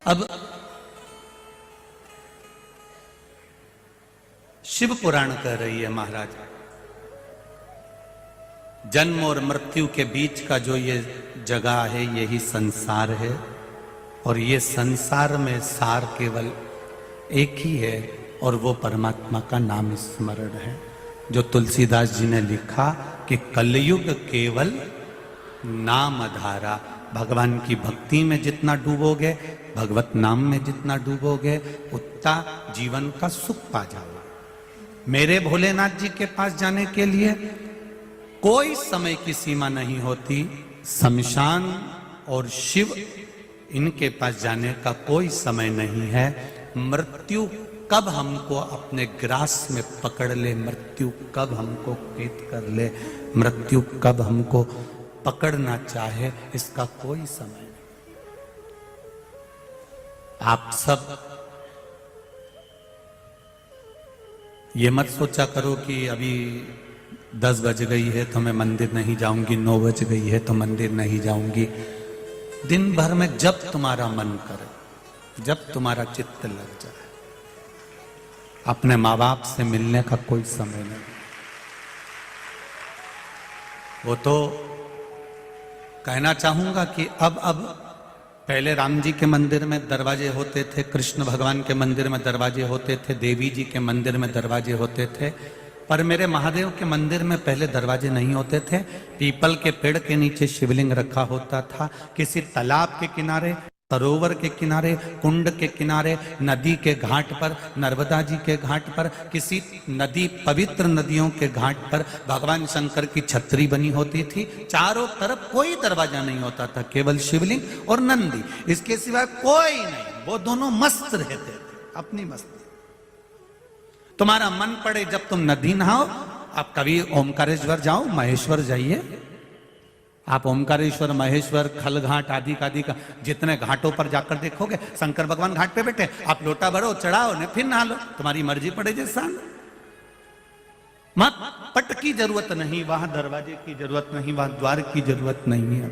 अब शिव पुराण कह रही है महाराज, जन्म और मृत्यु के बीच का जो ये जगह है यही संसार है, और ये संसार में सार केवल एक ही है और वो परमात्मा का नाम स्मरण है। जो तुलसीदास जी ने लिखा कि कलयुग केवल नाम धारा, भगवान की भक्ति में जितना डूबोगे, भगवत नाम में जितना डूबोगे, उतना जीवन का सुख पा जाओगे। मेरे भोलेनाथ जी के पास जाने के लिए कोई समय की सीमा नहीं होती। शमशान और शिव, इनके पास जाने का कोई समय नहीं है। मृत्यु कब हमको अपने ग्रास में पकड़ ले, मृत्यु कब हमको कैद कर ले, मृत्यु कब हमको पकड़ना चाहे, इसका कोई समय नहीं। आप सब ये मत सोचा करो कि अभी 10 बज गई है तो मैं मंदिर नहीं जाऊंगी, 9 बज गई है तो मंदिर नहीं जाऊंगी। दिन भर में जब तुम्हारा मन करे, जब तुम्हारा चित्त लग जाए, अपने माँ बाप से मिलने का कोई समय नहीं। वो तो कहना चाहूंगा कि अब पहले राम जी के मंदिर में दरवाजे होते थे, कृष्ण भगवान के मंदिर में दरवाजे होते थे, देवी जी के मंदिर में दरवाजे होते थे, पर मेरे महादेव के मंदिर में पहले दरवाजे नहीं होते थे। पीपल के पेड़ के नीचे शिवलिंग रखा होता था। किसी तालाब के किनारे, सरोवर के किनारे, कुंड के किनारे, नदी के घाट पर, नर्मदा जी के घाट पर, किसी नदी, पवित्र नदियों के घाट पर भगवान शंकर की छतरी बनी होती थी। चारों तरफ कोई दरवाजा नहीं होता था, केवल शिवलिंग और नंदी, इसके सिवा कोई नहीं। वो दोनों मस्त रहते थे अपनी मस्ती। तुम्हारा मन पड़े जब तुम नदी नहाओ, आप कभी ओमकारेश्वर जाओ, महेश्वर जाइए, आप ओमकारेश्वर, महेश्वर, खलघाट आदि का जितने घाटों पर जाकर देखोगे, शंकर भगवान घाट पे बैठे, आप लोटा भरो, चढ़ाओ ने फिर नहा लो, तुम्हारी मर्जी पड़े जैसा। मत पट की जरूरत नहीं, वहां दरवाजे की जरूरत नहीं, वहां द्वार की जरूरत नहीं है।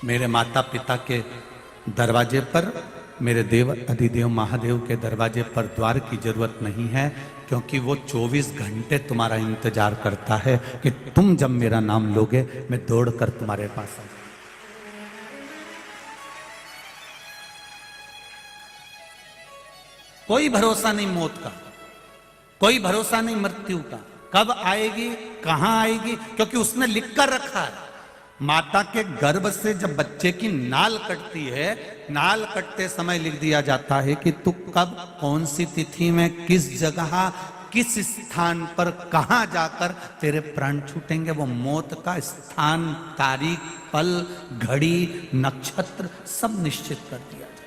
मेरे माता पिता के दरवाजे पर, मेरे देव अधिदेव महादेव के दरवाजे पर द्वार की जरूरत नहीं है, क्योंकि वो 24 घंटे तुम्हारा इंतजार करता है कि तुम जब मेरा नाम लोगे मैं दौड़कर तुम्हारे पास आ जाऊं। कोई भरोसा नहीं मौत का, कोई भरोसा नहीं मृत्यु का, कब आएगी, कहां आएगी, क्योंकि उसने लिख कर रखा है। माता के गर्भ से जब बच्चे की नाल कटती है, नाल कटते समय लिख दिया जाता है कि तू कब, कौन सी तिथि में, किस जगह, किस स्थान पर, कहां जाकर तेरे प्राण छूटेंगे। वो मौत का स्थान, तारीख, पल, घड़ी, नक्षत्र सब निश्चित कर दिया जाता है।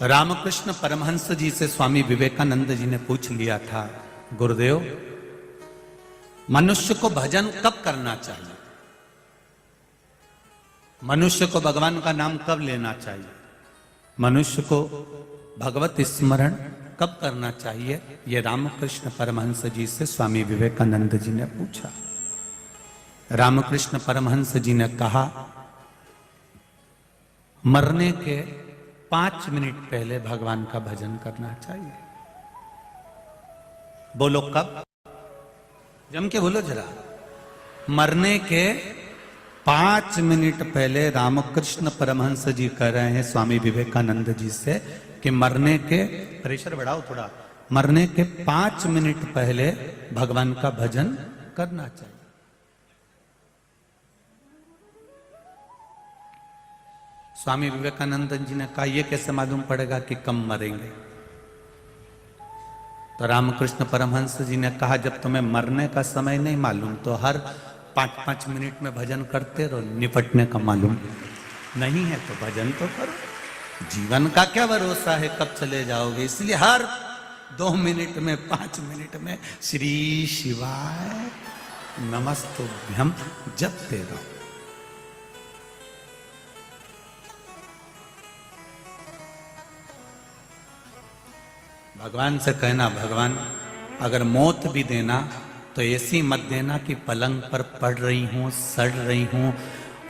रामकृष्ण परमहंस जी से स्वामी विवेकानंद जी ने पूछ लिया था, गुरुदेव मनुष्य को भजन कब करना चाहिए, मनुष्य को भगवान का नाम कब लेना चाहिए, मनुष्य को भगवत स्मरण कब करना चाहिए। ये रामकृष्ण परमहंस जी से स्वामी विवेकानंद जी ने पूछा। रामकृष्ण परमहंस जी ने कहा, मरने के 5 मिनट पहले भगवान का भजन करना चाहिए। बोलो कब, जम के बोलो जरा। मरने के 5 मिनट पहले रामकृष्ण परमहंस जी कह रहे हैं स्वामी विवेकानंद जी से कि मरने के, प्रेशर बढ़ाओ थोड़ा, मरने के 5 मिनट पहले भगवान का भजन करना चाहिए। स्वामी विवेकानंद जी ने कहा, यह कैसे मालूम पड़ेगा कि कब मरेंगे। तो रामकृष्ण परमहंस जी ने कहा, जब तुम्हें मरने का समय नहीं मालूम तो हर 5-5 मिनट में भजन करते रहो, निपटने का मालूम नहीं है तो भजन तो करो। जीवन का क्या भरोसा है कब चले जाओगे, इसलिए हर 2 मिनट में, 5 मिनट में श्री शिवाय नमस्तुभ्यम जपते रहो। भगवान से कहना, भगवान अगर मौत भी देना तो ऐसी मत देना कि पलंग पर पड़ रही हूं, सड़ रही हूं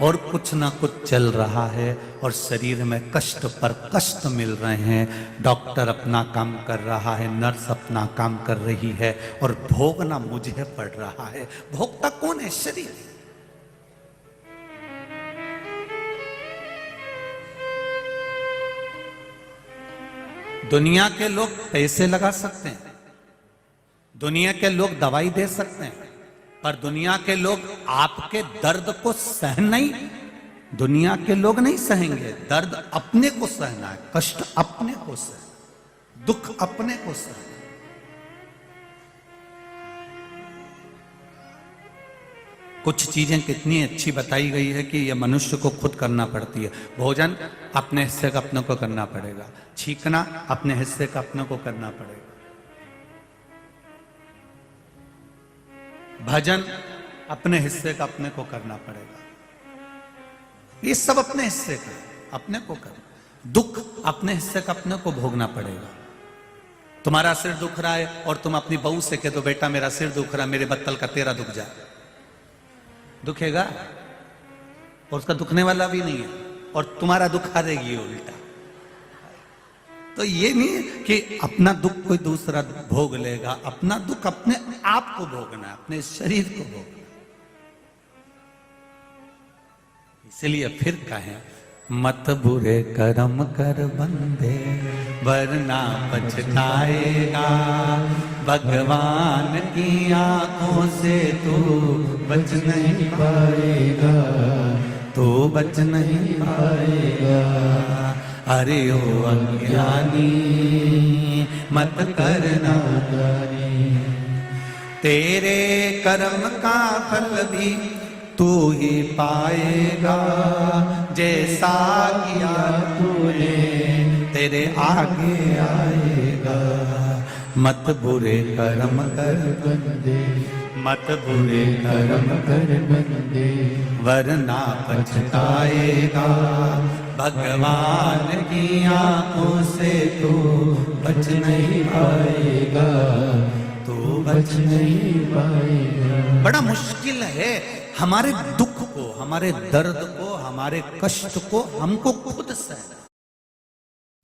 और कुछ ना कुछ चल रहा है और शरीर में कष्ट पर कष्ट मिल रहे हैं। डॉक्टर अपना काम कर रहा है, नर्स अपना काम कर रही है और भोगना मुझे पड़ रहा है। भोगता कौन है? शरीर। दुनिया के लोग पैसे लगा सकते हैं, दुनिया के लोग दवाई दे सकते हैं, पर दुनिया के लोग आपके दर्द को सहन नहीं, दुनिया के लोग नहीं सहेंगे। दर्द अपने को सहना है, कष्ट अपने को सहना, दुख अपने को सहना। कुछ चीजें कितनी अच्छी बताई गई है कि यह मनुष्य को खुद करना पड़ती है। भोजन अपने हिस्से का अपने को करना पड़ेगा, छींकना अपने हिस्से का अपने को करना पड़ेगा, भजन अपने हिस्से का अपने को करना पड़ेगा। ये सब अपने हिस्से का अपने को करना। दुख अपने हिस्से का अपने को भोगना पड़ेगा। तुम्हारा सिर दुख रहा है और तुम अपनी बहू से कह दो बेटा मेरा सिर दुख रहा है, मेरे बत्तल का तेरा दुख जाए, दुखेगा? और उसका दुखने वाला भी नहीं है और तुम्हारा दुख हारेगी उल्टा। तो ये नहीं कि अपना दुख कोई दूसरा भोग लेगा, अपना दुख अपने आप को भोगना है, अपने शरीर को भोगना। इसलिए फिर कहें मत बुरे कर्म कर बंदे वरना पछताएगा, भगवान की आंखों से तू बच नहीं पाएगा, तू बच नहीं पाएगा। अरे ओ अज्ञानी मत करना जानी, तेरे कर्म का फल भी तू ही पाएगा, जैसा किया तूने तेरे आगे आएगा। मत बुरे कर्म कर बंदे, मत बुरे कर्म कर बंदे वरना पछताएगा, भगवान की आंखों से तू बच नहीं पाएगा, तू बच नहीं पाएगा। बड़ा मुश्किल है हमारे दुख को, हमारे दर्द को, हमारे कष्ट को हमको खुद सहना।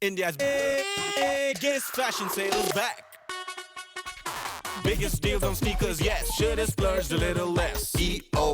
India's biggest fashion sale is back. Biggest deals on sneakers, yes. Should have splurged a little less. EO